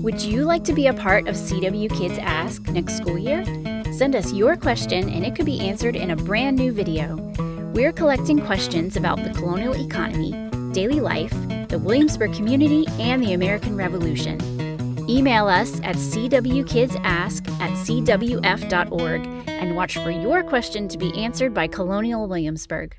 Would you like to be a part of CW Kids Ask next school year? Send us your question and it could be answered in a brand new video. We're collecting questions about the colonial economy, daily life, the Williamsburg community, and the American Revolution. Email us at cwkidsask@cwf.org and watch for your question to be answered by Colonial Williamsburg.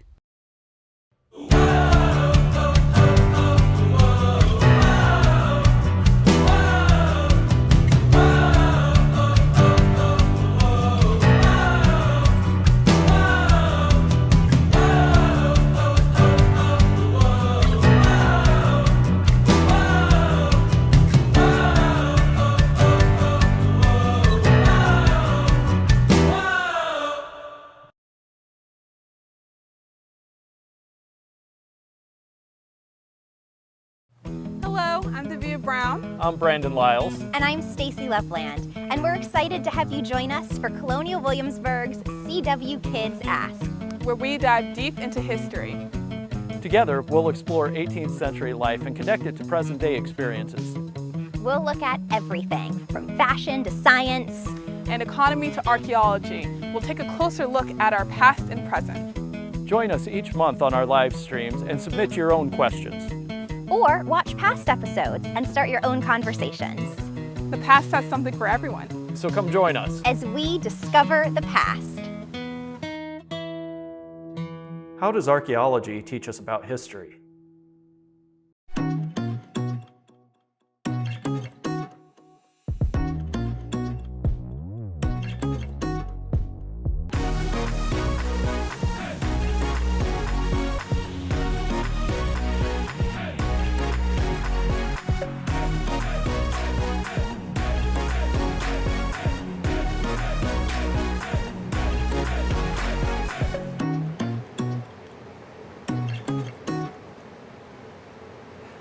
Brown. I'm Brandon Lyles. And I'm Stacy Loveland. And we're excited to have you join us for Colonial Williamsburg's CW Kids Ask, where we dive deep into history. Together, we'll explore 18th century life and connect it to present-day experiences. We'll look at everything from fashion to science and economy to archaeology. We'll take a closer look at our past and present. Join us each month on our live streams and submit your own questions. Or watch past episodes and start your own conversations. The past has something for everyone. So come join us as we discover the past. How does archaeology teach us about history?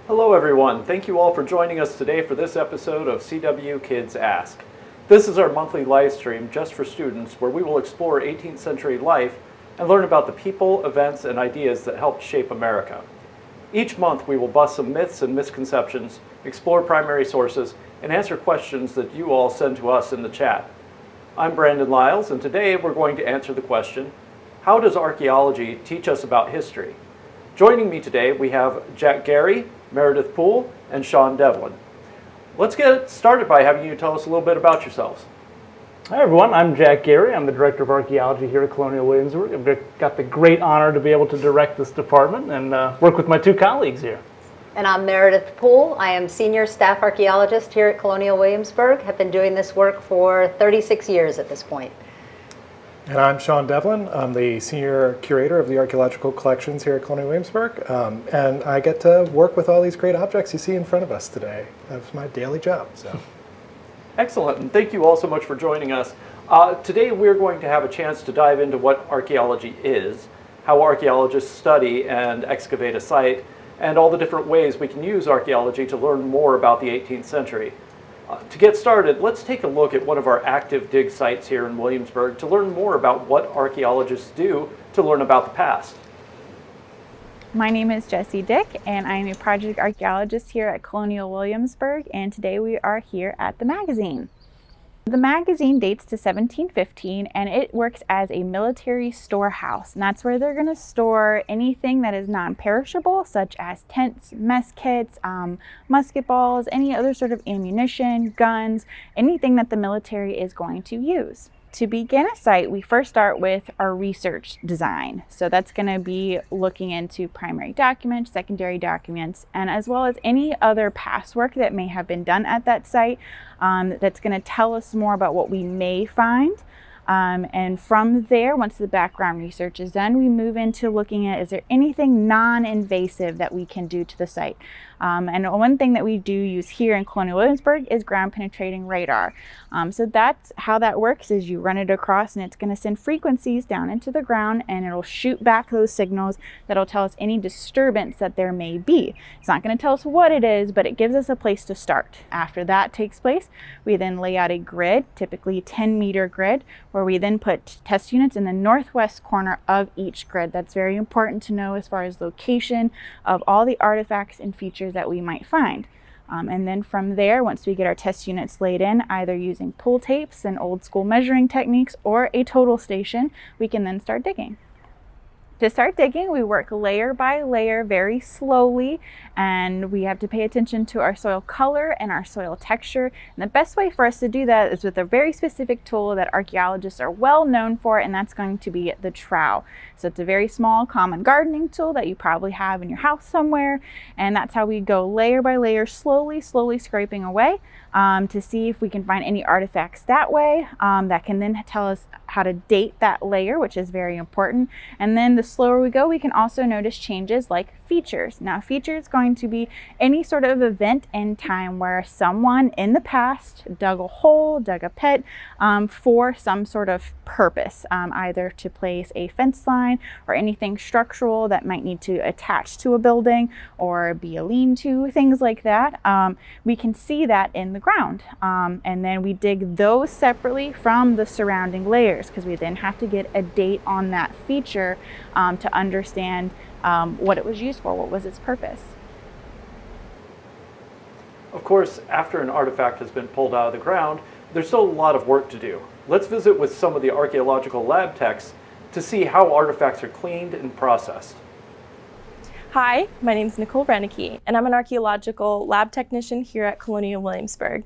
Hello everyone, thank you all for joining us today for this episode of CW Kids Ask. This is our monthly live stream just for students where we will explore 18th century life and learn about the people, events, and ideas that helped shape America. Each month we will bust some myths and misconceptions, explore primary sources, and answer questions that you all send to us in the chat. I'm Brandon Lyles, and today we're going to answer the question, how does archaeology teach us about history? Joining me today we have Jack Gary, Meredith Poole, and Sean Devlin. Let's get started by having you tell us a little bit about yourselves. Hi everyone, I'm Jack Gary. I'm the Director of Archaeology here at Colonial Williamsburg. I've got the great honor to be able to direct this department and work with my two colleagues here. And I'm Meredith Poole. I am Senior Staff Archaeologist here at Colonial Williamsburg. Have been doing this work for 36 years at this point. And I'm Sean Devlin. I'm the Senior Curator of the Archaeological Collections here at Colonial Williamsburg. And I get to work with all these great objects you see in front of us today. That's my daily job. So. Excellent, and thank you all so much for joining us. Today we're going to have a chance to dive into what archaeology is, how archaeologists study and excavate a site, and all the different ways we can use archaeology to learn more about the 18th century. To get started, let's take a look at one of our active dig sites here in Williamsburg to learn more about what archaeologists do to learn about the past. My name is Jessie Dick, and I'm a project archaeologist here at Colonial Williamsburg, and today we are here at the magazine. The magazine dates to 1715, and it works as a military storehouse, and that's where they're going to store anything that is non-perishable, such as tents, mess kits, musket balls, any other sort of ammunition, guns, anything that the military is going to use. To begin a site, we first start with our research design. So that's going to be looking into primary documents, secondary documents, and as well as any other past work that may have been done at that site that's going to tell us more about what we may find. And from there, once the background research is done, we move into looking at, is there anything non-invasive that we can do to the site? And one thing that we do use here in Colonial Williamsburg is ground penetrating radar. So that's how that works, is you run it across and it's going to send frequencies down into the ground and it'll shoot back those signals that'll tell us any disturbance that there may be. It's not going to tell us what it is, but it gives us a place to start. After that takes place, we then lay out a grid, typically 10-meter grid, where we then put test units in the northwest corner of each grid. That's very important to know as far as location of all the artifacts and features that we might find. And then from there, once we get our test units laid in, either using pull tapes and old school measuring techniques or a total station, we can then start digging. To start digging, we work layer by layer very slowly, and we have to pay attention to our soil color and our soil texture. And the best way for us to do that is with a very specific tool that archaeologists are well known for, and that's going to be the trowel. So it's a very small common gardening tool that you probably have in your house somewhere, and that's how we go layer by layer, slowly scraping away to see if we can find any artifacts that way that can then tell us how to date that layer, which is very important. And then the slower we go, we can also notice changes like features. Now, feature is going to be any sort of event in time where someone in the past dug a hole, dug a pit for some sort of purpose, either to place a fence line or anything structural that might need to attach to a building or be a lean-to, things like that. We can see that in the ground. And then we dig those separately from the surrounding layers, because we then have to get a date on that feature to understand what it was used for, what was its purpose. Of course, after an artifact has been pulled out of the ground, there's still a lot of work to do. Let's visit with some of the archaeological lab techs to see how artifacts are cleaned and processed. Hi, my name is Nicole Renicky, and I'm an archaeological lab technician here at Colonial Williamsburg.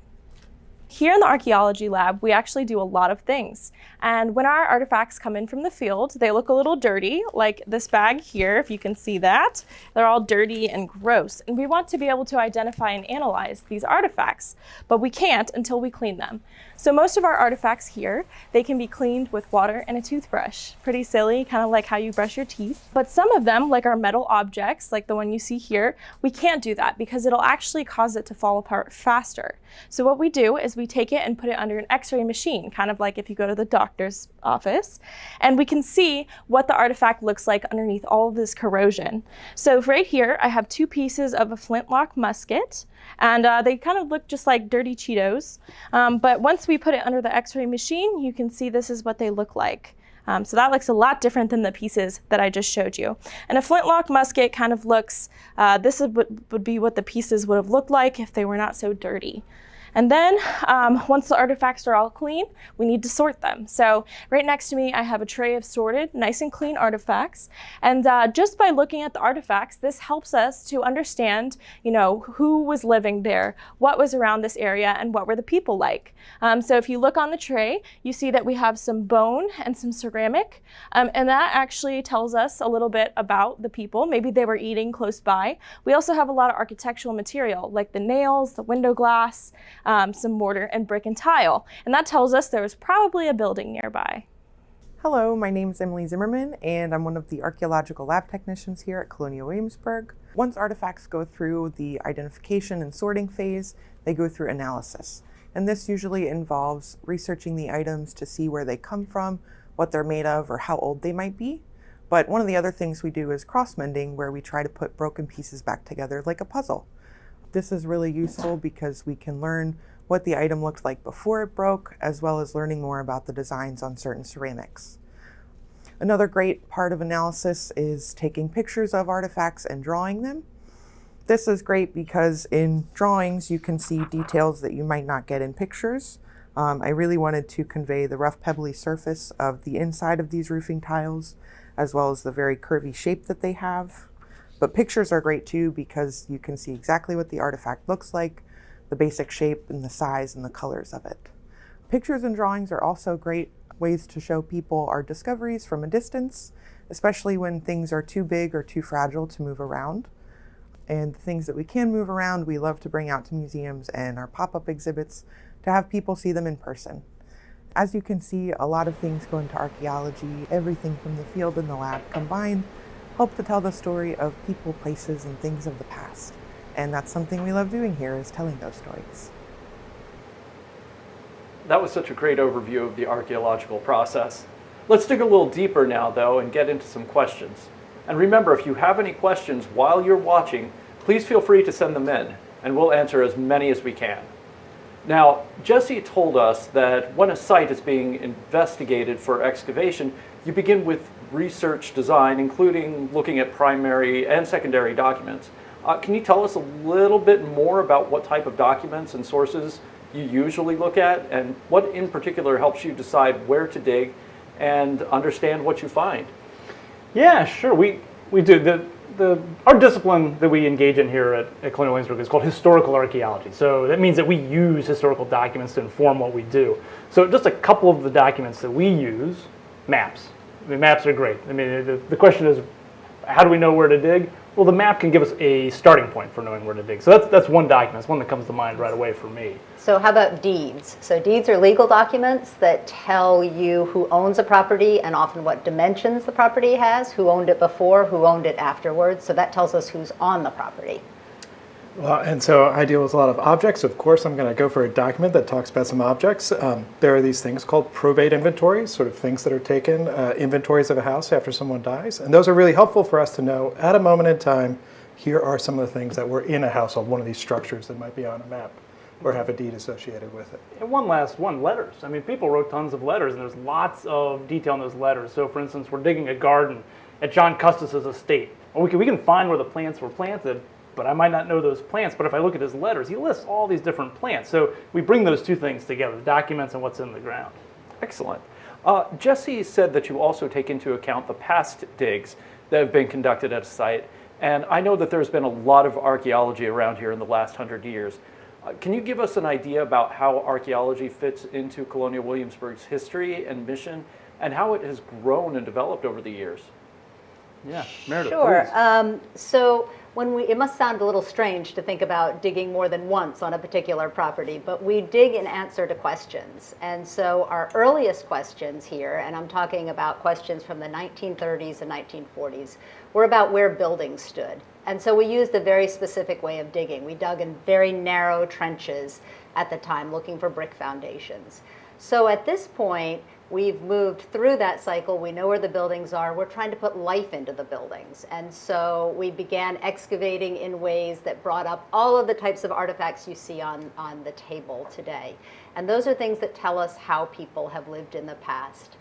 Here in the archaeology lab, we actually do a lot of things. And when our artifacts come in from the field, they look a little dirty, like this bag here, if you can see that. They're all dirty and gross. And we want to be able to identify and analyze these artifacts, but we can't until we clean them. So most of our artifacts here, they can be cleaned with water and a toothbrush. Pretty silly, kind of like how you brush your teeth. But some of them, like our metal objects, like the one you see here, we can't do that because it'll actually cause it to fall apart faster. So what we do is we take it and put it under an X-ray machine, kind of like if you go to the doctor's office, and we can see what the artifact looks like underneath all of this corrosion. So right here, I have two pieces of a flintlock musket, and they kind of look just like dirty Cheetos. But once we put it under the X-ray machine, you can see this is what they look like. So that looks a lot different than the pieces that I just showed you. And a flintlock musket kind of looks, this would be what the pieces would have looked like if they were not so dirty. And then once the artifacts are all clean, we need to sort them. So right next to me, I have a tray of sorted, nice and clean artifacts. And just by looking at the artifacts, this helps us to understand, who was living there, what was around this area, and what were the people like. So if you look on the tray, you see that we have some bone and some ceramic. And that actually tells us a little bit about the people. Maybe they were eating close by. We also have a lot of architectural material, like the nails, the window glass, some mortar and brick and tile. And that tells us there was probably a building nearby. Hello, my name is Emily Zimmerman, and I'm one of the archaeological lab technicians here at Colonial Williamsburg. Once artifacts go through the identification and sorting phase, they go through analysis. And this usually involves researching the items to see where they come from, what they're made of, or how old they might be. But one of the other things we do is cross-mending, where we try to put broken pieces back together like a puzzle. This is really useful because we can learn what the item looked like before it broke, as well as learning more about the designs on certain ceramics. Another great part of analysis is taking pictures of artifacts and drawing them. This is great because in drawings you can see details that you might not get in pictures. I really wanted to convey the rough pebbly surface of the inside of these roofing tiles, as well as the very curvy shape that they have. But pictures are great too because you can see exactly what the artifact looks like, the basic shape and the size and the colors of it. Pictures and drawings are also great ways to show people our discoveries from a distance, especially when things are too big or too fragile to move around. And the things that we can move around, we love to bring out to museums and our pop-up exhibits to have people see them in person. As you can see, a lot of things go into archaeology. Everything from the field and the lab combined help to tell the story of people, places, and things of the past. And that's something we love doing here, is telling those stories. That was such a great overview of the archaeological process. Let's dig a little deeper now, though, and get into some questions. And remember, if you have any questions while you're watching, please feel free to send them in, and we'll answer as many as we can. Now, Jesse told us that when a site is being investigated for excavation, you begin with research design, including looking at primary and secondary documents. Can you tell us a little bit more about what type of documents and sources you usually look at, and what in particular helps you decide where to dig and understand what you find? Yeah, sure. We do. Our discipline that we engage in here at Colonial Williamsburg is called historical archaeology. So that means that we use historical documents to inform what we do. So just a couple of the documents that we use, maps. I mean, maps are great. I mean, the question is, how do we know where to dig? Well, the map can give us a starting point for knowing where to dig. So that's one document. It's one that comes to mind right away for me. So how about deeds? So deeds are legal documents that tell you who owns a property and often what dimensions the property has, who owned it before, who owned it afterwards. So that tells us who's on the property. Well, and so I deal with a lot of objects. Of course, I'm going to go for a document that talks about some objects. There are these things called probate inventories, sort of things that are taken, inventories of a house after someone dies. And those are really helpful for us to know at a moment in time, here are some of the things that were in a household, one of these structures that might be on a map or have a deed associated with it. And one last one, letters. I mean, people wrote tons of letters, and there's lots of detail in those letters. So for instance, we're digging a garden at John Custis's estate. Well, we can find where the plants were planted, but I might not know those plants. But if I look at his letters, he lists all these different plants. So we bring those two things together, the documents and what's in the ground. Excellent. Jesse said that you also take into account the past digs that have been conducted at a site. And I know that there's been a lot of archaeology around here in the last 100 years. Can you give us an idea about how archaeology fits into Colonial Williamsburg's history and mission, and how it has grown and developed over the years? Yeah, Meredith, Sure. please. So it must sound a little strange to think about digging more than once on a particular property, but we dig in answer to questions. And so our earliest questions here, and I'm talking about questions from the 1930s and 1940s, were about where buildings stood. And so we used a very specific way of digging. We dug in very narrow trenches at the time, looking for brick foundations. So at this point, we've moved through that cycle. We know where the buildings are. We're trying to put life into the buildings. And so we began excavating in ways that brought up all of the types of artifacts you see on the table today. And those are things that tell us how people have lived in the past.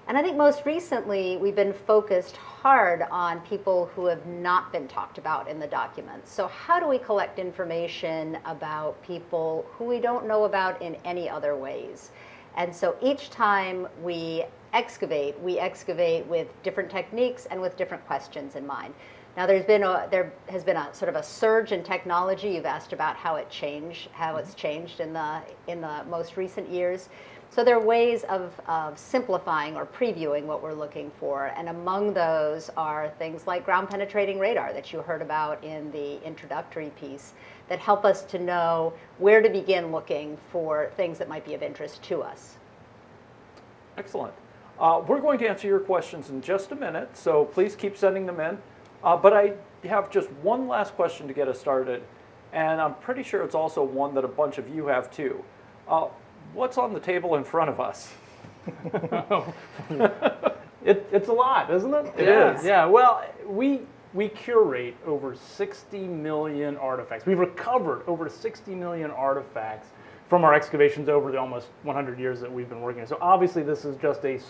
And I think most recently, we've been focused hard on people who have not been talked about in the documents. So how do we collect information about people who we don't know about in any other ways? And so each time we excavate with different techniques and with different questions in mind. Now there has been a sort of a surge in technology. You've asked about how it's changed in the most recent years. So there are ways of simplifying or previewing what we're looking for. And among those are things like ground penetrating radar that you heard about in the introductory piece that help us to know where to begin looking for things that might be of interest to us. Excellent. We're going to answer your questions in just a minute, so please keep sending them in. But I have just one last question to get us started, and I'm pretty sure it's also one that a bunch of you have too. What's on the table in front of us? It's a lot, isn't it? It is. Yeah, well, we curate over 60 million artifacts. We've recovered over 60 million artifacts from our excavations over the almost 100 years that we've been working. So obviously this is just a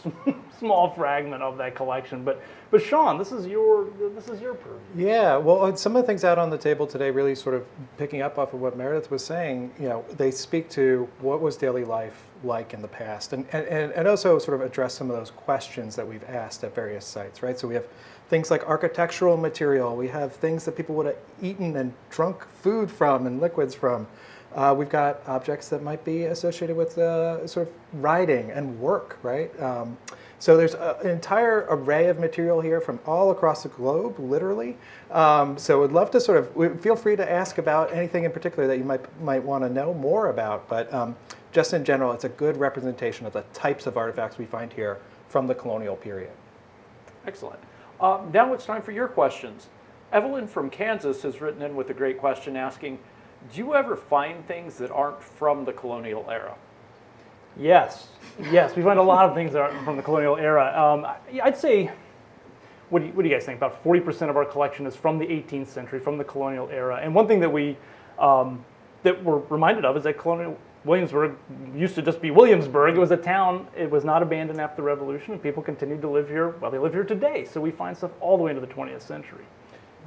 small fragment of that collection. But Sean, this is your purview. Yeah, well, some of the things out on the table today really sort of picking up off of what Meredith was saying, they speak to what was daily life like in the past and also sort of address some of those questions that we've asked at various sites, right? So we have things like architectural material. We have things that people would have eaten and drunk food from and liquids from. We've got objects that might be associated with sort of writing and work, right? So there's an entire array of material here from all across the globe, literally. So we'd love to feel free to ask about anything in particular that you might want to know more about. But just in general, it's a good representation of the types of artifacts we find here from the colonial period. Excellent. Now it's time for your questions. Evelyn from Kansas has written in with a great question asking, do you ever find things that aren't from the colonial era? Yes, we find a lot of things that aren't from the colonial era. I'd say, what do you guys think? About 40% of our collection is from the 18th century, from the colonial era. And one thing that we're reminded of is that Colonial Williamsburg used to just be Williamsburg. It was a town. It was not abandoned after the Revolution, and people continued to live here. Well, they live here today. So we find stuff all the way into the 20th century.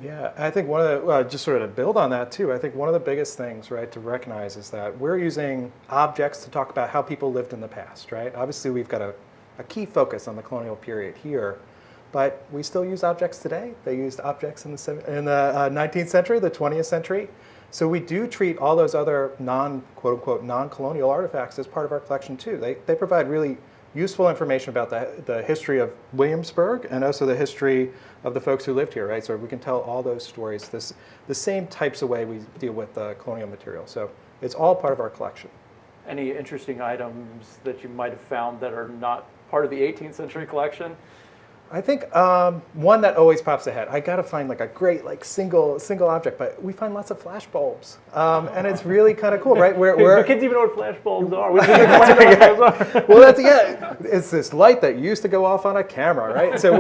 Yeah, I think one of the, just sort of to build on that too, I think one of the biggest things, right, to recognize is that we're using objects to talk about how people lived in the past, right? Obviously, we've got a key focus on the colonial period here, but we still use objects today. They used objects in the 19th century, the 20th century. So we do treat all those other quote-unquote, non-colonial artifacts as part of our collection too. They provide really useful information about the history of Williamsburg and also the history of the folks who lived here, right? So we can tell all those stories the same types of way we deal with colonial material. So it's all part of our collection. Any interesting items that you might have found that are not part of the 18th century collection? I think one that always pops ahead. I got to find like a great single object, but we find lots of flash bulbs, and it's really kind of cool, right? Do kids even know what flash bulbs are? We should explain what those are. Well, it's this light that used to go off on a camera, right? So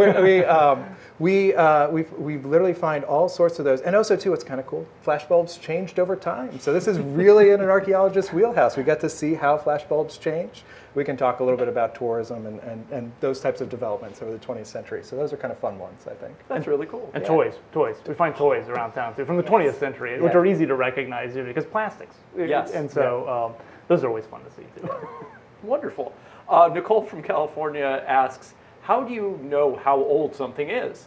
we literally find all sorts of those, and also too, it's kind of cool. Flash bulbs changed over time, so this is really in an archaeologist's wheelhouse. We get to see how flash bulbs change. We can talk a little bit about tourism and those types of developments over the 20th century. So those are kind of fun ones, I think. That's really cool. And toys. We find toys around town too, from the 20th century, which are easy to recognize because plastics. Yes. And so those are always fun to see too. Wonderful. Nicole from California asks, how do you know how old something is?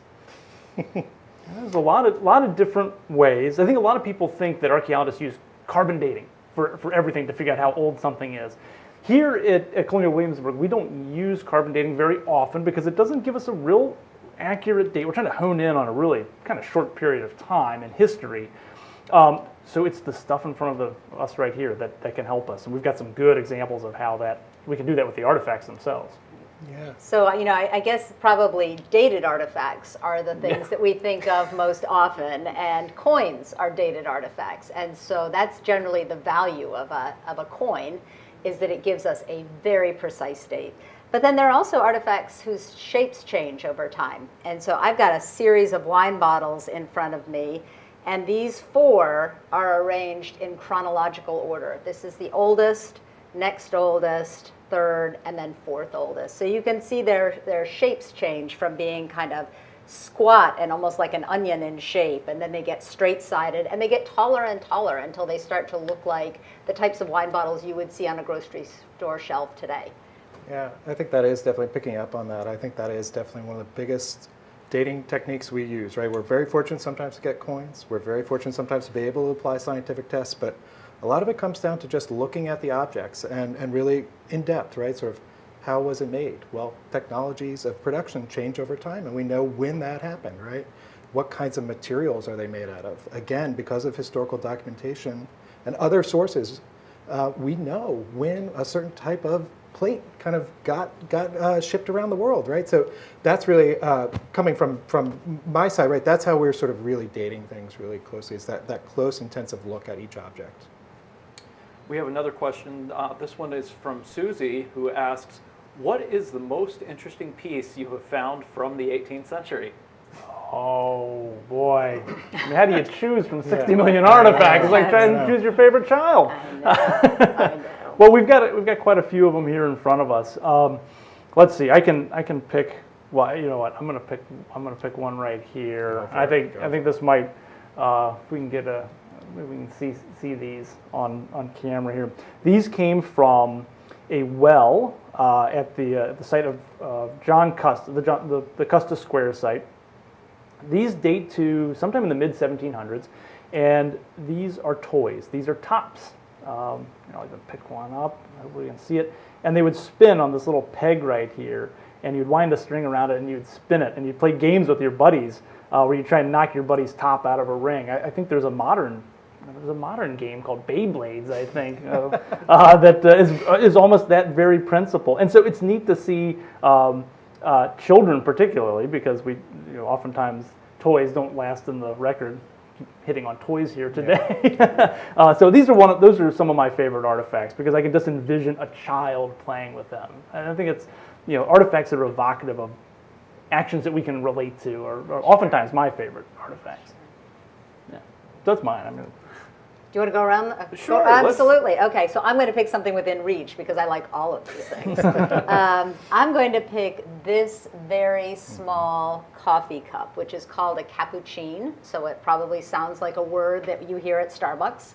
There's a lot of different ways. I think a lot of people think that archaeologists use carbon dating for everything to figure out how old something is. Here at Colonial Williamsburg, we don't use carbon dating very often because it doesn't give us a real accurate date. We're trying to hone in on a really kind of short period of time in history. So it's the stuff in front of us right here that can help us. And we've got some good examples of how we can do that with the artifacts themselves. Yeah. So, I guess probably dated artifacts are the things that we think of most often, and coins are dated artifacts. And so that's generally the value of a coin, is that it gives us a very precise date. But then there are also artifacts whose shapes change over time. And so I've got a series of wine bottles in front of me, and these 4 are arranged in chronological order. This is the oldest, next oldest, third, and then 4th oldest. So you can see their shapes change from being kind of squat and almost like an onion in shape, and then they get straight-sided, and they get taller and taller until they start to look like the types of wine bottles you would see on a grocery store shelf today. Yeah, I think that is definitely picking up on that. I think that is definitely one of the biggest dating techniques we use, right? We're very fortunate sometimes to get coins. We're very fortunate sometimes to be able to apply scientific tests, but a lot of it comes down to just looking at the objects and really in depth, right? Sort of how was it made? Well, technologies of production change over time, and we know when that happened, right? What kinds of materials are they made out of? Again, because of historical documentation and other sources, we know when a certain type of plate kind of got shipped around the world, right? So that's really coming from my side, right? That's how we're sort of really dating things really closely, is that close, intensive look at each object. We have another question. This one is from Susie, who asks, what is the most interesting piece you have found from the 18th century? Oh boy! I mean, how do you choose from 60 million artifacts? It's like trying to choose your favorite child. I know. Well, we've got quite a few of them here in front of us. Let's see. I can pick. Well, you know what? I'm gonna pick one right here. I think this might. If we can get maybe we can see these on camera here. These came from a well at the site of John Custis, the Custis Square site. These date to sometime in the mid-1700s, and these are toys. These are tops. I'll even pick one up. Hopefully you can see it. And they would spin on this little peg right here, and you'd wind a string around it, and you'd spin it, and you'd play games with your buddies where you try and knock your buddy's top out of a ring. I think there's a modern game called Beyblades, I think, that is almost that very principle. And so it's neat to see children particularly, because oftentimes toys don't last in the record. Keep hitting on toys here today. Yeah. So those are some of my favorite artifacts, because I can just envision a child playing with them. And I think it's artifacts that are evocative of actions that we can relate to are oftentimes my favorite artifacts. Yeah, so that's mine. Do you want to go around? Sure, Absolutely. Okay, so I'm going to pick something within reach because I like all of these things. I'm going to pick this very small coffee cup, which is called a cappuccino. So it probably sounds like a word that you hear at Starbucks.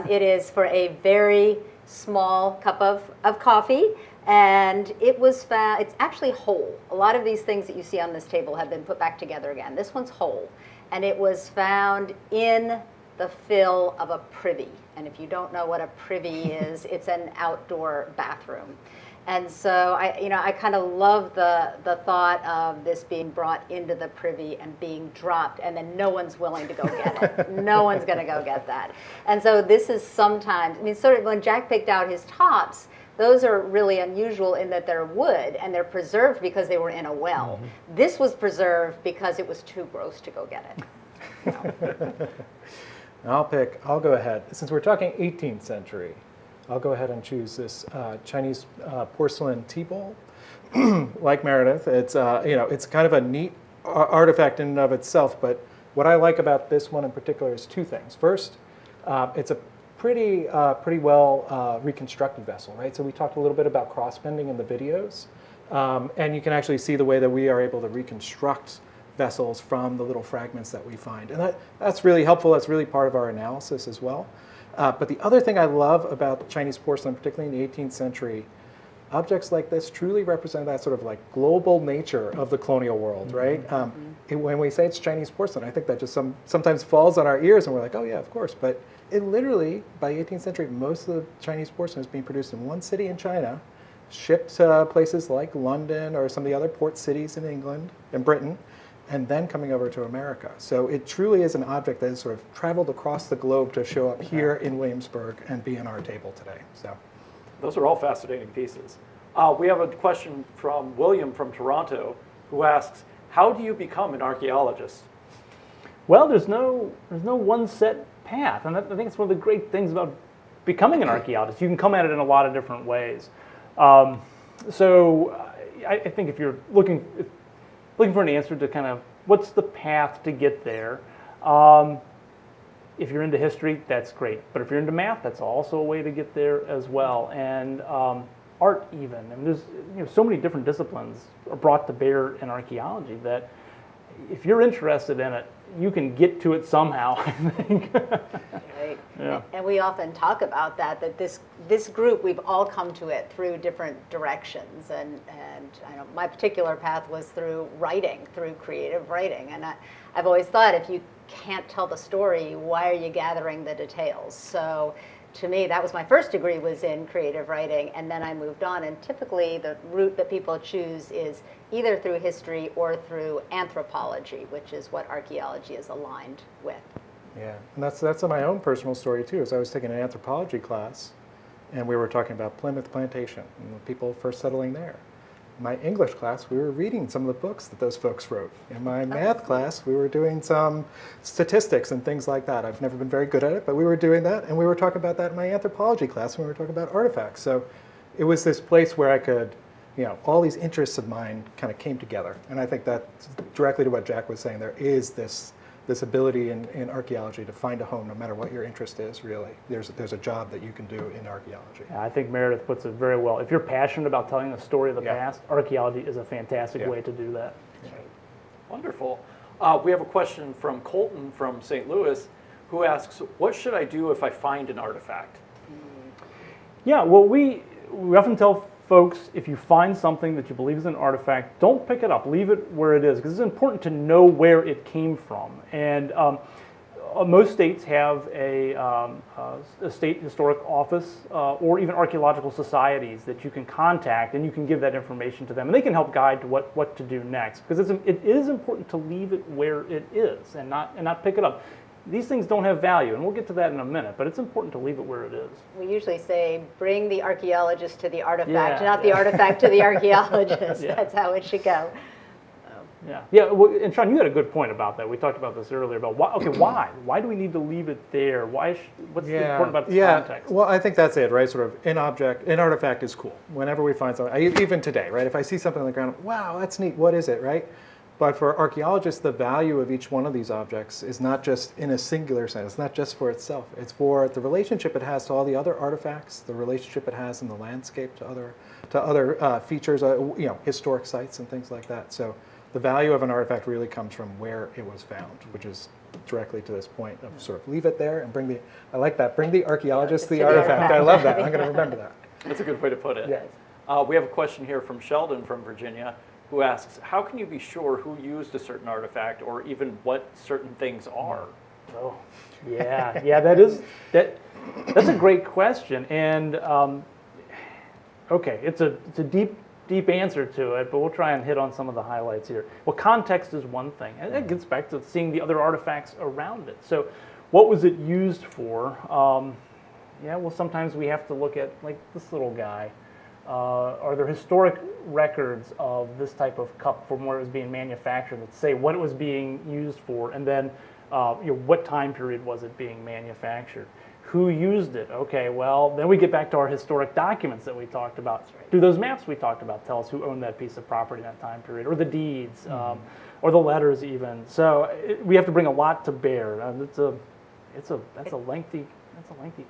It is for a very small cup of coffee. And it was found, it's actually whole. A lot of these things that you see on this table have been put back together again. This one's whole. And it was found in the fill of a privy. And if you don't know what a privy is, it's an outdoor bathroom. And so I kind of love the thought of this being brought into the privy and being dropped, and then no one's willing to go get it. No one's going to go get that. And so this is sometimes, I mean, sort of when Jack picked out his tops, those are really unusual in that they're wood and they're preserved because they were in a well. Mm-hmm. This was preserved because it was too gross to go get it. I'll go ahead. Since we're talking 18th century, I'll go ahead and choose this Chinese porcelain tea bowl. Like Meredith, it's it's kind of a neat artifact in and of itself. But what I like about this one in particular is two things. First, it's a pretty well reconstructed vessel, right? So we talked a little bit about cross-bending in the videos, and you can actually see the way that we are able to reconstruct vessels from the little fragments that we find. And that's really helpful. That's really part of our analysis as well. But the other thing I love about Chinese porcelain, particularly in the 18th century, objects like this truly represent that sort of like global nature of the colonial world, right? When we say it's Chinese porcelain, I think that just sometimes falls on our ears and we're like, oh yeah, of course. But it literally, by the 18th century, most of the Chinese porcelain is being produced in one city in China, shipped to places like London or some of the other port cities in England and Britain, and then coming over to America. So it truly is an object that has sort of traveled across the globe to show up here in Williamsburg and be on our table today. So, those are all fascinating pieces. We have a question from William from Toronto, who asks, how do you become an archaeologist? Well, there's no one set path, and I think it's one of the great things about becoming an archaeologist. You can come at it in a lot of different ways. So I think if you're looking for an answer to kind of what's the path to get there, if you're into history, that's great. But if you're into math, that's also a way to get there as well. And art even. I mean, there's so many different disciplines are brought to bear in archaeology that if you're interested in it, you can get to it somehow, I think. Right. Yeah. And we often talk about that this group, we've all come to it through different directions. And I know my particular path was through writing, through creative writing. And I've always thought if you can't tell the story, why are you gathering the details? So to me, that was my first degree, was in creative writing, and then I moved on. And typically the route that people choose is either through history or through anthropology, which is what archaeology is aligned with. yeah, and that's my own personal story too. Is I was taking an anthropology class, and we were talking about Plymouth Plantation and the people first settling there. In my English class, we were reading some of the books that those folks wrote. In my math class, we were doing some statistics and things like that. I've never been very good at it, but we were doing that, and we were talking about that in my anthropology class when we were talking about artifacts. So it was this place where I could, all these interests of mine kind of came together. And I think that's directly to what Jack was saying. There is this ability in archaeology to find a home no matter what your interest is, really. There's a job that you can do in archaeology. Yeah, I think Meredith puts it very well. If you're passionate about telling the story of the past, archaeology is a fantastic way to do that. Yeah. Wonderful. We have a question from Colton from St. Louis, who asks, what should I do if I find an artifact? Yeah, well, we often tell folks, if you find something that you believe is an artifact, don't pick it up. Leave it where it is, because it's important to know where it came from. And most states have a state historic office or even archaeological societies that you can contact, and you can give that information to them, and they can help guide to what to do next. Because it is important to leave it where it is and not pick it up. These things don't have value, and we'll get to that in a minute, but it's important to leave it where it is. We usually say, bring the archaeologist to the artifact, not the artifact to the archaeologist. That's how it should go. Yeah. Well, and Sean, you had a good point about that. We talked about this earlier about why? Why do we need to leave it there? What's important about the context? Well, I think that's it, right? Sort of an artifact is cool. Whenever we find something, even today, right? If I see something on the ground, wow, that's neat. What is it, right? But for archaeologists, the value of each one of these objects is not just in a singular sense. It's not just for itself. It's for the relationship it has to all the other artifacts, the relationship it has in the landscape to other features, historic sites and things like that. So the value of an artifact really comes from where it was found, which is directly to this point of sort of leave it there and bring the, I like that, bring the archaeologist the artifact. I love that. I'm going to remember that. That's a good way to put it. Yes. We have a question here from Sheldon from Virginia, who asks, how can you be sure who used a certain artifact or even what certain things are? Oh, yeah, that's a great question. And okay, it's a deep answer to it, but we'll try and hit on some of the highlights here. Well, context is one thing, and it gets back to seeing the other artifacts around it. So what was it used for? Well, sometimes we have to look at, like, this little guy. Are there historic records of this type of cup from where it was being manufactured that say what it was being used for, and then what time period was it being manufactured? Who used it? Okay, well, then we get back to our historic documents that we talked about. Do those maps we talked about tell us who owned that piece of property in that time period, or the deeds, or the letters even? So we have to bring a lot to bear. That's a lengthy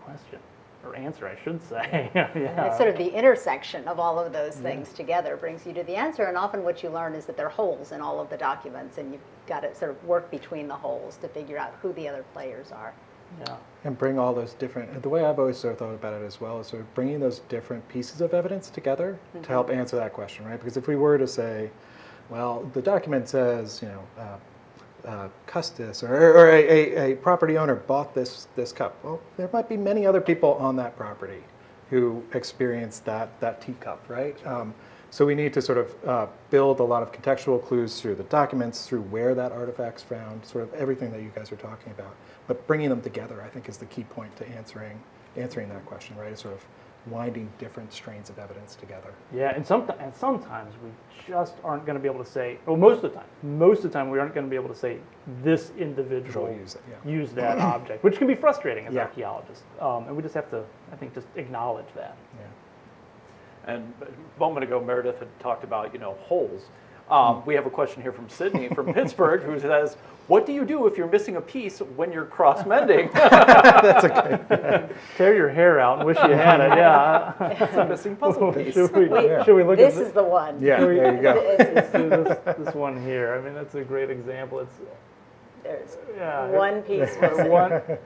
question. Or answer, I should say. And it's sort of the intersection of all of those things together brings you to the answer. And often what you learn is that there are holes in all of the documents, and you've got to sort of work between the holes to figure out who the other players are. Yeah. And bring all those different, the way I've always sort of thought about it as well is sort of bringing those different pieces of evidence together to help answer that question, right? Because if we were to say, well, the document says, Custis or a property owner bought this cup. Well, there might be many other people on that property who experienced that teacup, right? So we need to sort of build a lot of contextual clues through the documents, through where that artifact's found, sort of everything that you guys are talking about. But bringing them together, I think, is the key point to answering that question, right? Is sort of winding different strains of evidence together. Yeah, and sometimes we just aren't going to be able to say, well, most of the time we aren't going to be able to say this individual used that object, which can be frustrating as archaeologists. And we just have to, I think, just acknowledge that. Yeah. And a moment ago, Meredith had talked about, holes. We have a question here from Sydney from Pittsburgh who says, what do you do if you're missing a piece when you're cross-mending? That's okay. Tear your hair out and wish you had it, yeah. It's a missing puzzle piece. Should we look at this? Is the one. Yeah, there you go. This one here. I mean, that's a great example. There's one piece missing.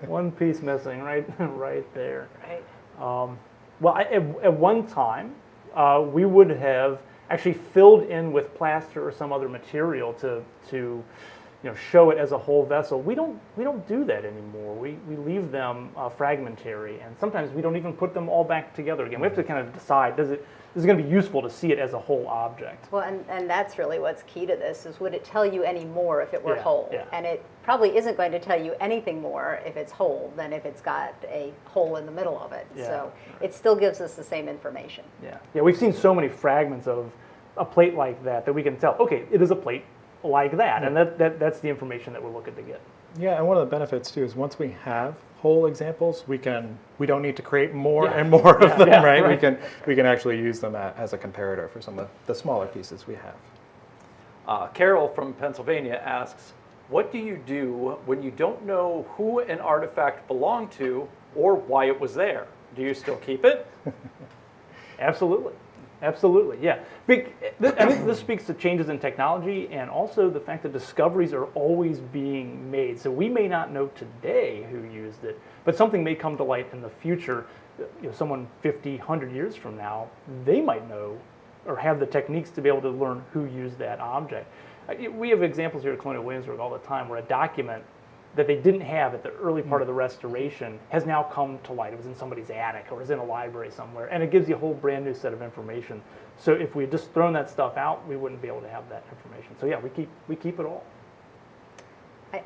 One piece missing, right there. Right. Well, at one time, we would have actually filled in with plaster or some other material to show it as a whole vessel. We don't do that anymore. We leave them fragmentary, and sometimes we don't even put them all back together again. We have to kind of decide, is it going to be useful to see it as a whole object? Well, and that's really what's key to this, is would it tell you any more if it were whole? Yeah. And it probably isn't going to tell you anything more if it's whole than if it's got a hole in the middle of it. Yeah. So it still gives us the same information. Yeah, we've seen so many fragments of a plate like that we can tell, okay, it is a plate like that, and that's the information that we're looking to get. Yeah, and one of the benefits too is once we have whole examples, we don't need to create more and more of them, right? We can actually use them as a comparator for some of the smaller pieces we have. Carol from Pennsylvania asks, what do you do when you don't know who an artifact belonged to or why it was there? Do you still keep it? Absolutely, yeah. I think this speaks to changes in technology and also the fact that discoveries are always being made. So we may not know today who used it, but something may come to light in the future. Someone 50, 100 years from now, they might know or have the techniques to be able to learn who used that object. We have examples here at Colonial Williamsburg all the time where a document that they didn't have at the early part of the restoration has now come to light. It was in somebody's attic or it was in a library somewhere, and it gives you a whole brand new set of information. So if we had just thrown that stuff out, we wouldn't be able to have that information. So yeah, we keep it all.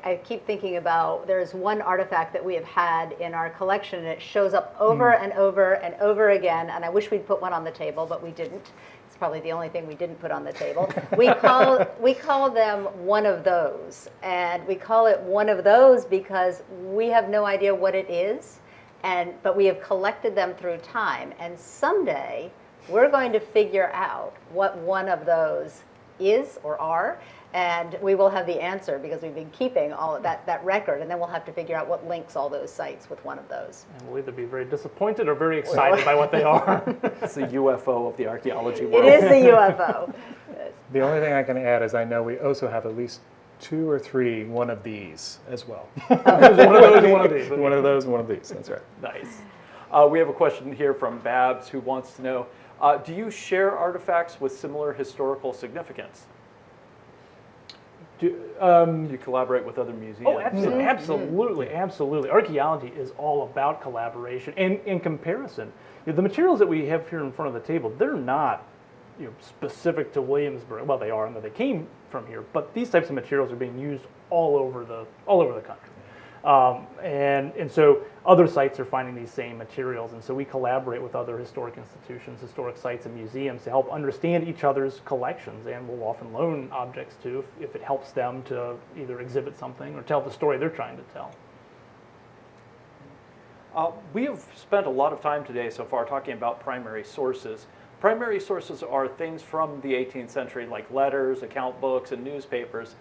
I keep thinking about, there's one artifact that we have had in our collection, and it shows up over and over and over again, and I wish we'd put one on the table, but we didn't. It's probably the only thing we didn't put on the table. We call them one of those, and we call it one of those because we have no idea what it is, but we have collected them through time, and someday we're going to figure out what one of those is or are, and we will have the answer because we've been keeping all of that record, and then we'll have to figure out what links all those sites with one of those. And we'll either be very disappointed or very excited by what they are. It's the UFO of the archaeology world. It is the UFO. The only thing I can add is I know we also have at least 2 or 3 one of these as well. There's one of those and one of these. One of those and one of these, that's right. Nice. We have a question here from Babs who wants to know, do you share artifacts with similar historical significance? Do you collaborate with other museums? Oh, absolutely, absolutely. Archaeology is all about collaboration and comparison. The materials that we have here in front of the table, they're not specific to Williamsburg. Well, they are, and they came from here, but these types of materials are being used all over the country. And so other sites are finding these same materials, and so we collaborate with other historic institutions, historic sites, and museums to help understand each other's collections, and we'll often loan objects too if it helps them to either exhibit something or tell the story they're trying to tell. We have spent a lot of time today so far talking about primary sources. Primary sources are things from the 18th century like letters, account books, and newspapers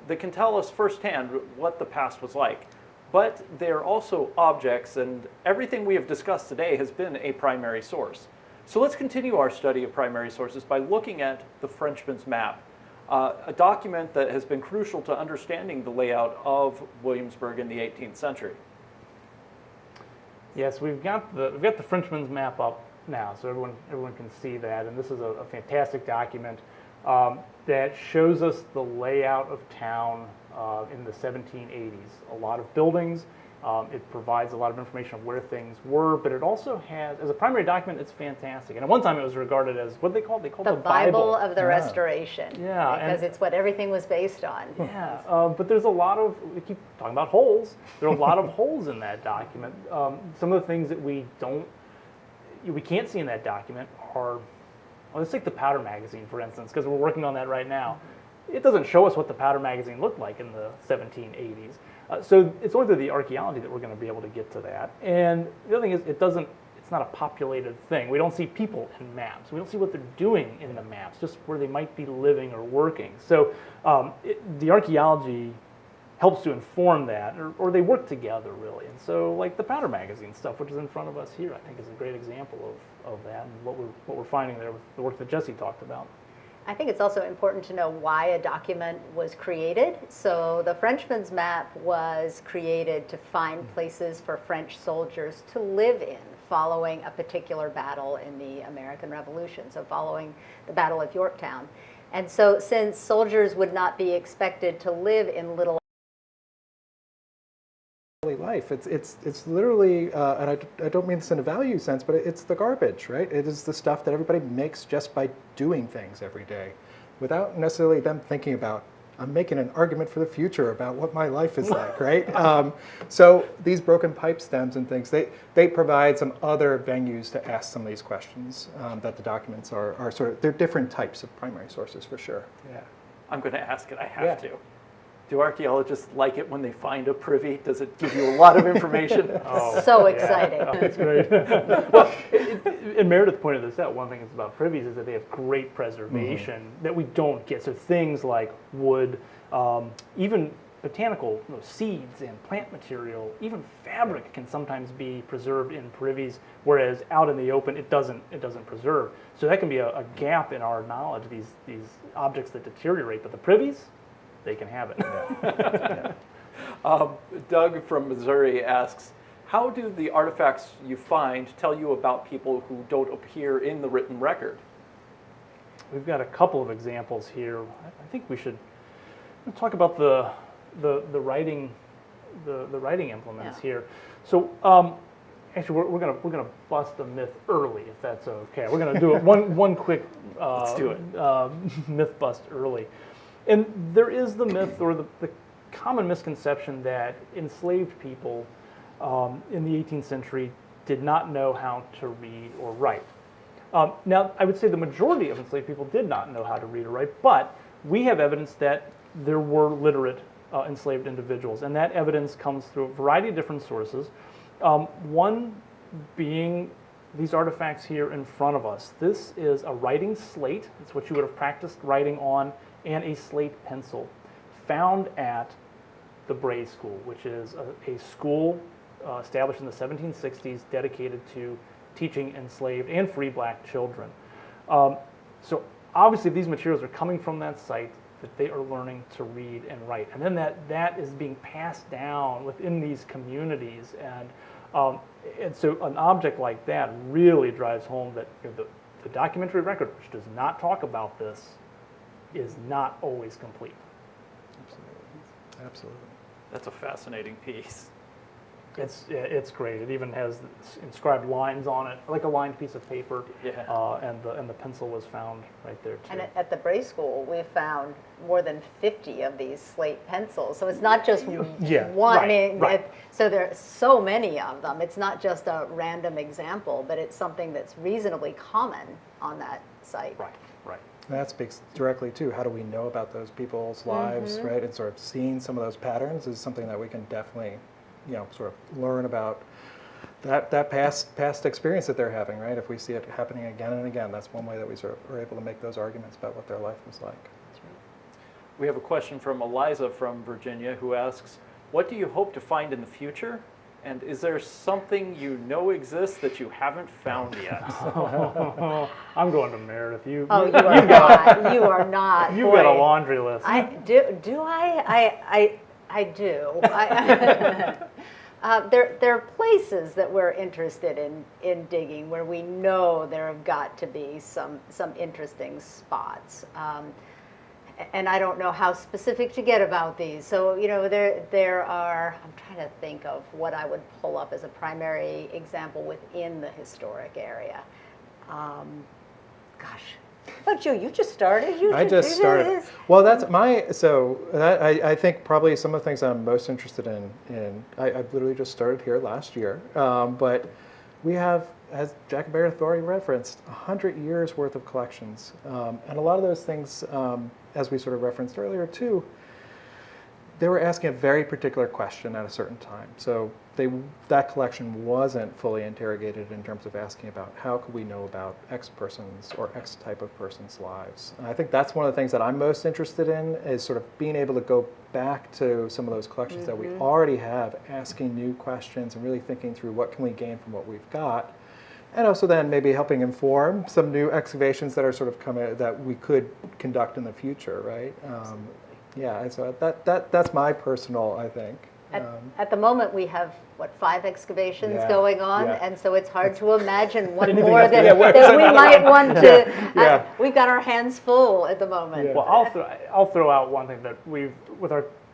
that can tell us firsthand what the past was like. But they're also objects, and everything we have discussed today has been a primary source. So let's continue our study of primary sources by looking at the Frenchman's Map, a document that has been crucial to understanding the layout of Williamsburg in the 18th century. Yes, we've got the Frenchman's Map up now, so everyone can see that, and this is a fantastic document that shows us the layout of town in the 1780s. A lot of buildings. It provides a lot of information on where things were, but it also has, as a primary document, it's fantastic. And at one time, it was regarded as what they called the Bible of the Restoration. Yeah, because it's what everything was based on. Yeah, but there's a lot of, we keep talking about holes. There are a lot of holes in that document. Some of the things that we can't see in that document are, well, let's take the powder magazine, for instance, because we're working on that right now. It doesn't show us what the powder magazine looked like in the 1780s. So it's only through the archaeology that we're going to be able to get to that. And the other thing is, it's not a populated thing. We don't see people in maps. We don't see what they're doing in the maps, just where they might be living or working. So the archaeology helps to inform that, or they work together, really. And so, like the powder magazine stuff, which is in front of us here, I think is a great example of that and what we're finding there with the work that Jesse talked about. I think it's also important to know why a document was created. So the Frenchman's Map was created to find places for French soldiers to live in following a particular battle in the American Revolution, so following the Battle of Yorktown. And so since soldiers would not be expected to live in little life. It's literally, and I don't mean this in a value sense, but it's the garbage, right? It is the stuff that everybody makes just by doing things every day, without necessarily them thinking about, I'm making an argument for the future about what my life is like, right? So these broken pipe stems and things, they provide some other venues to ask some of these questions that the documents are sort of, they're different types of primary sources for sure. Yeah, I'm going to ask it, I have to. Do archaeologists like it when they find a privy? Does it give you a lot of information? So exciting. That's great. Well, and Meredith pointed this out. One thing that's about privies is that they have great preservation that we don't get. So things like wood, even botanical seeds and plant material, even fabric can sometimes be preserved in privies, whereas out in the open it doesn't preserve. So that can be a gap in our knowledge. These objects that deteriorate, but the privies, they can have it. Doug from Missouri asks, how do the artifacts you find tell you about people who don't appear in the written record? We've got a couple of examples here. I think we should talk about the writing implements here. So actually, we're gonna bust a myth early, if that's okay. We're gonna do it one quick Let's do it. Myth bust early. And there is the myth or the common misconception that enslaved people in the 18th century did not know how to read or write. Now, I would say the majority of enslaved people did not know how to read or write, but we have evidence that there were literate enslaved individuals, and that evidence comes through a variety of different sources. One being these artifacts here in front of us. This is a writing slate. It's what you would have practiced writing on, and a slate pencil found at the Bray School, which is a school established in the 1760s dedicated to teaching enslaved and free black children. So obviously these materials are coming from that site, that they are learning to read and write. And then that is being passed down within these communities. And so an object like that really drives home that the documentary record, which does not talk about this, is not always complete. Absolutely. Absolutely. That's a fascinating piece. It's great. It even has inscribed lines on it, like a lined piece of paper. Yeah. And the pencil was found right there too. And at the Bray School, we found more than 50 of these slate pencils. So it's not just one. Right, I mean, right. So there are so many of them. It's not just a random example, but it's something that's reasonably common on that site. Right. Right. And that speaks directly to how do we know about those people's lives, right? And sort of seeing some of those patterns is something that we can definitely, sort of learn about that past experience that they're having, right? If we see it happening again and again, that's one way that we sort of are able to make those arguments about what their life was like. That's right. We have a question from Eliza from Virginia who asks, what do you hope to find in the future? And is there something you know exists that you haven't found yet? I'm going to Meredith. You are not. You are not. You've got a laundry list. I do. Do I? I do. There are places that we're interested in digging where we know there have got to be some interesting spots. And I don't know how specific to get about these. So, there are, I'm trying to think of what I would pull up as a primary example within the historic area. Gosh, how about you? You just started. I just started. Well, that's I think probably some of the things I'm most interested in, I've literally just started here last year, but we have, as Jack and Meredith already referenced, 100 years worth of collections. And a lot of those things, as we sort of referenced earlier too, they were asking a very particular question at a certain time. So that collection wasn't fully interrogated in terms of asking about how could we know about X person's or X type of person's lives. And I think that's one of the things that I'm most interested in, is sort of being able to go back to some of those collections that we already have, asking new questions and really thinking through what can we gain from what we've got. And also then maybe helping inform some new excavations that are sort of coming, that we could conduct in the future, right? Yeah, so that's my personal, I think. At the moment, we have, 5 excavations going on, and so it's hard to imagine one Anything more else? that we might want to. We've got our hands full at the moment. Yeah. Well, I'll throw out one thing that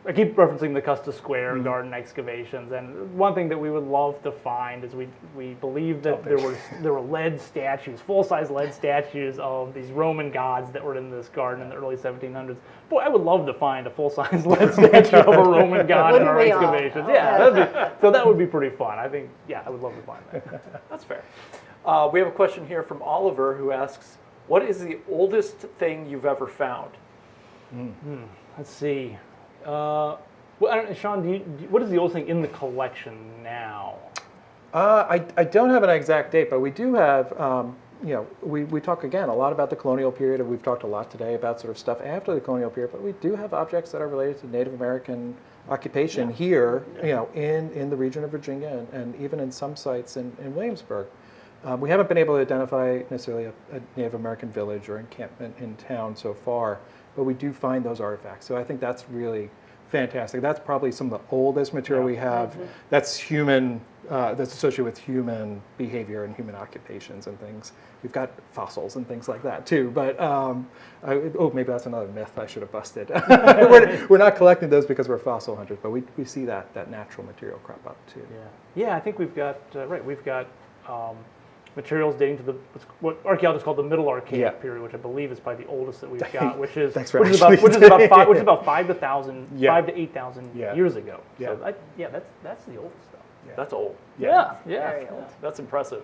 I keep referencing the Custis Square garden excavations, and one thing that we would love to find is we believe that there were lead statues, full-size lead statues of these Roman gods that were in this garden in the early 1700s. Boy, I would love to find a full-size lead statue of a Roman god in our excavations. Yeah, so that would be pretty fun. I think, I would love to find that. That's fair. We have a question here from Oliver who asks, what is the oldest thing you've ever found? Let's see. Well, I don't know, Sean, what is the oldest thing in the collection now? I don't have an exact date, but we do have, we talk again a lot about the colonial period, and we've talked a lot today about sort of stuff after the colonial period, but we do have objects that are related to Native American occupation here, in the region of Virginia, and even in some sites in Williamsburg. We haven't been able to identify necessarily a Native American village or encampment in town so far, but we do find those artifacts. So I think that's really fantastic. That's probably some of the oldest material we have that's human, that's associated with human behavior and human occupations and things. We've got fossils and things like that too, but maybe that's another myth I should have busted. We're not collecting those because we're fossil hunters, but we see that natural material crop up too. Yeah, I think we've got, materials dating to what archaeologists call the Middle Archaic period, which I believe is probably the oldest that we've got, which is about 5,000 to 8,000 years ago. So that's the oldest stuff. That's old. Yeah. Very old. That's impressive.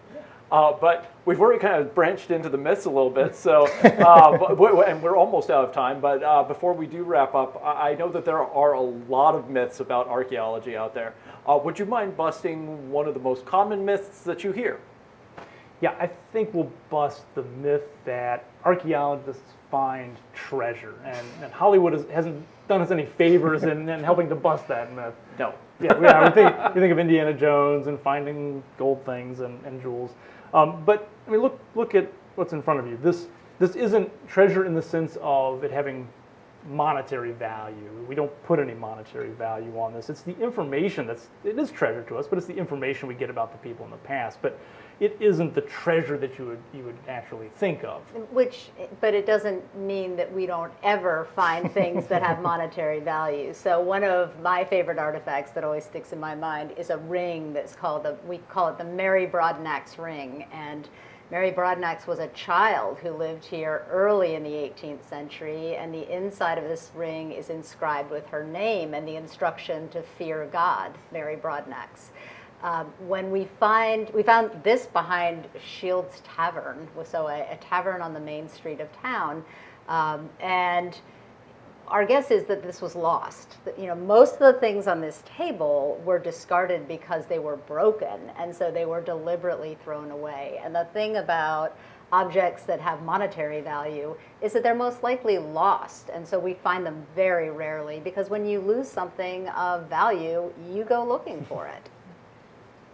But we've already kind of branched into the myths a little bit, so and we're almost out of time. But before we do wrap up, I know that there are a lot of myths about archaeology out there. Would you mind busting one of the most common myths that you hear? Yeah, I think we'll bust the myth that archaeologists find treasure, and Hollywood hasn't done us any favors in helping to bust that myth. No. Yeah, we think of Indiana Jones and finding gold things and jewels, but I mean, look at what's in front of you. This isn't treasure in the sense of it having monetary value. We don't put any monetary value on this. It's the information it is treasure to us, but it's the information we get about the people in the past. But it isn't the treasure that you would actually think of. But it doesn't mean that we don't ever find things that have monetary value. So one of my favorite artifacts that always sticks in my mind is a ring that's we call it the Mary Broadnax ring. And Mary Broadnax was a child who lived here early in the 18th century, and the inside of this ring is inscribed with her name and the instruction to fear God, Mary Broadnax. When we found this behind Shields Tavern, so a tavern on the main street of town, and our guess is that this was lost. Most of the things on this table were discarded because they were broken, and so they were deliberately thrown away. And the thing about objects that have monetary value is that they're most likely lost, and so we find them very rarely, because when you lose something of value, you go looking for it.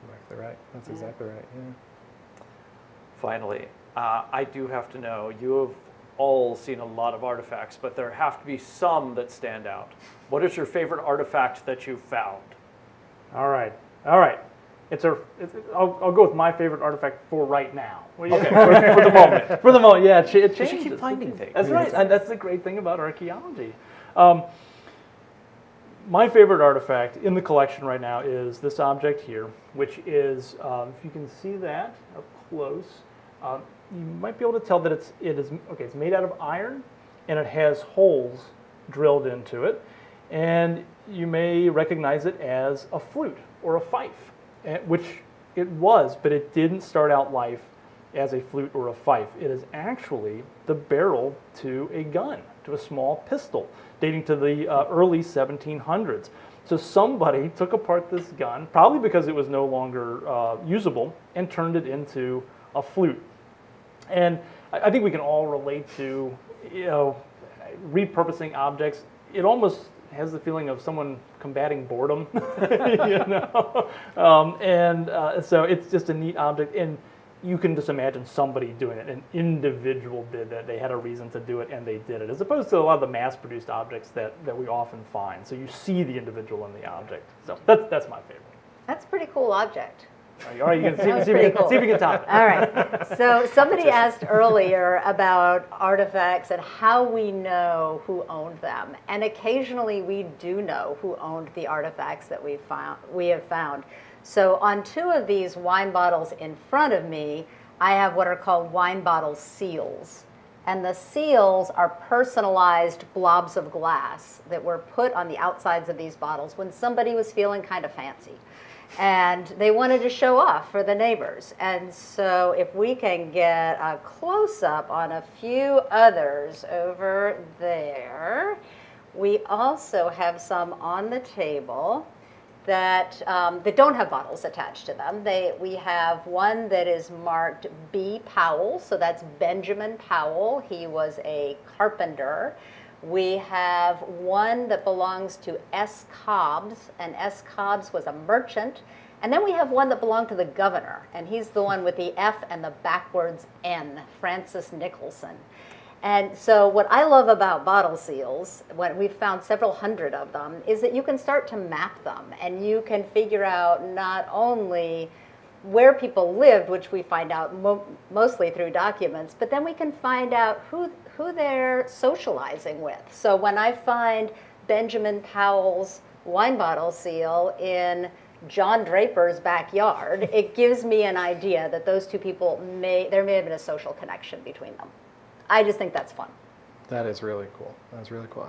Exactly right. That's exactly right. Yeah. Finally, I do have to know, you have all seen a lot of artifacts, but there have to be some that stand out. What is your favorite artifact that you've found? All right. I'll go with my favorite artifact for right now. Okay, for the moment. For the moment, yeah. It changes. You keep finding things. That's right, and that's the great thing about archaeology. My favorite artifact in the collection right now is this object here, which is, if you can see that up close, you might be able to tell that it's made out of iron, and it has holes drilled into it, and you may recognize it as a flute or a fife, which it was, but it didn't start out life as a flute or a fife. It is actually the barrel to a gun, to a small pistol, dating to the early 1700s. So somebody took apart this gun, probably because it was no longer usable, and turned it into a flute. And I think we can all relate to, repurposing objects. It almost has the feeling of someone combating boredom, so it's just a neat object, and you can just imagine somebody doing it. An individual did that. They had a reason to do it, and they did it, as opposed to a lot of the mass-produced objects that we often find. So you see the individual in the object. So that's my favorite. That's a pretty cool object. All right, you can see if you can top it. All right. So somebody asked earlier about artifacts and how we know who owned them. And occasionally we do know who owned the artifacts that we have found. So on two of these wine bottles in front of me, I have what are called wine bottle seals. And the seals are personalized blobs of glass that were put on the outsides of these bottles when somebody was feeling kind of fancy. And they wanted to show off for the neighbors. And so if we can get a close-up on a few others over there, we also have some on the table that don't have bottles attached to them. We have one that is marked B. Powell, so that's Benjamin Powell. He was a carpenter. We have one that belongs to S. Cobbs, and S. Cobbs was a merchant. And then we have one that belonged to the governor, and he's the one with the F and the backwards N, Francis Nicholson. And so what I love about bottle seals, when we've found several hundred of them, is that you can start to map them, and you can figure out not only where people lived, which we find out mostly through documents, but then we can find out who they're socializing with. So when I find Benjamin Powell's wine bottle seal in John Draper's backyard, it gives me an idea that those two people there may have been a social connection between them. I just think that's fun. That is really cool. That's really cool.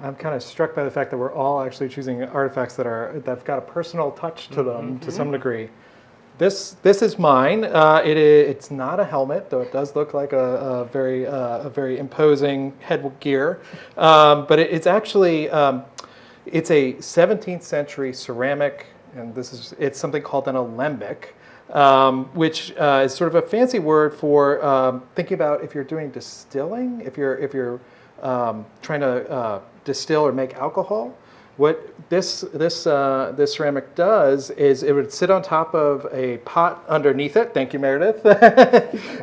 I'm kind of struck by the fact that we're all actually choosing artifacts that've got a personal touch to them to some degree. This is mine. It's not a helmet, though it does look like a very imposing headgear. But it's actually it's a 17th century ceramic, and it's something called an alembic. which is sort of a fancy word for thinking about if you're doing distilling, if you're trying to distill or make alcohol. What this ceramic does is it would sit on top of a pot underneath it. Thank you, Meredith.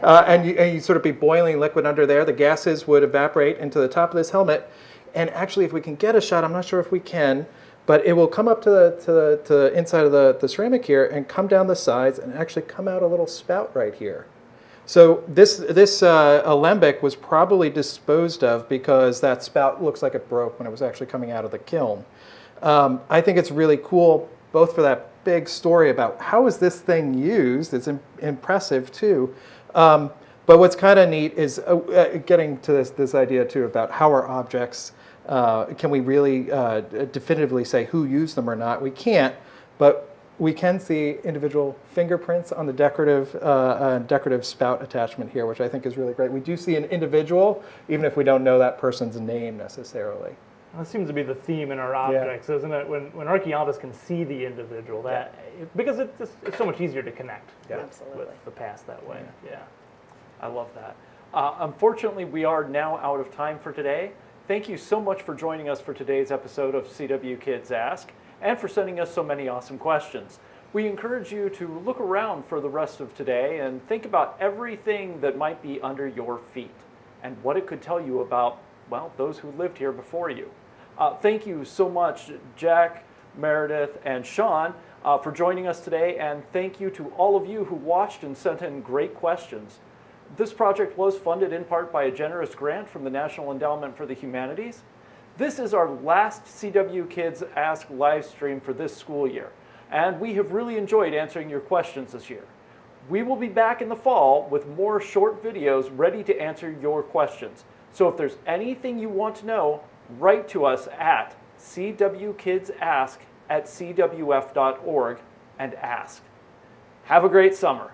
And you sort of be boiling liquid under there. The gases would evaporate into the top of this helmet. And actually, if we can get a shot, I'm not sure if we can, but it will come up to the inside of the ceramic here and come down the sides and actually come out a little spout right here. So this alembic was probably disposed of because that spout looks like it broke when it was actually coming out of the kiln. I think it's really cool, both for that big story about how is this thing used. It's impressive too. But what's kind of neat is getting to this idea too about how are objects, can we really definitively say who used them or not? We can't, but we can see individual fingerprints on the decorative spout attachment here, which I think is really great. We do see an individual, even if we don't know that person's name necessarily. That seems to be the theme in our objects, isn't it? When archaeologists can see the individual, because it's so much easier to connect with the past that way. Yeah. I love that. Unfortunately, we are now out of time for today. Thank you so much for joining us for today's episode of CW Kids Ask, and for sending us so many awesome questions. We encourage you to look around for the rest of today and think about everything that might be under your feet and what it could tell you about, well, those who lived here before you. Thank you so much, Jack, Meredith, and Sean, for joining us today, and thank you to all of you who watched and sent in great questions. This project was funded in part by a generous grant from the National Endowment for the Humanities. This is our last CW Kids Ask live stream for this school year, and we have really enjoyed answering your questions this year. We will be back in the fall with more short videos ready to answer your questions. So if there's anything you want to know, write to us at cwkidsask@cwf.org and ask. Have a great summer.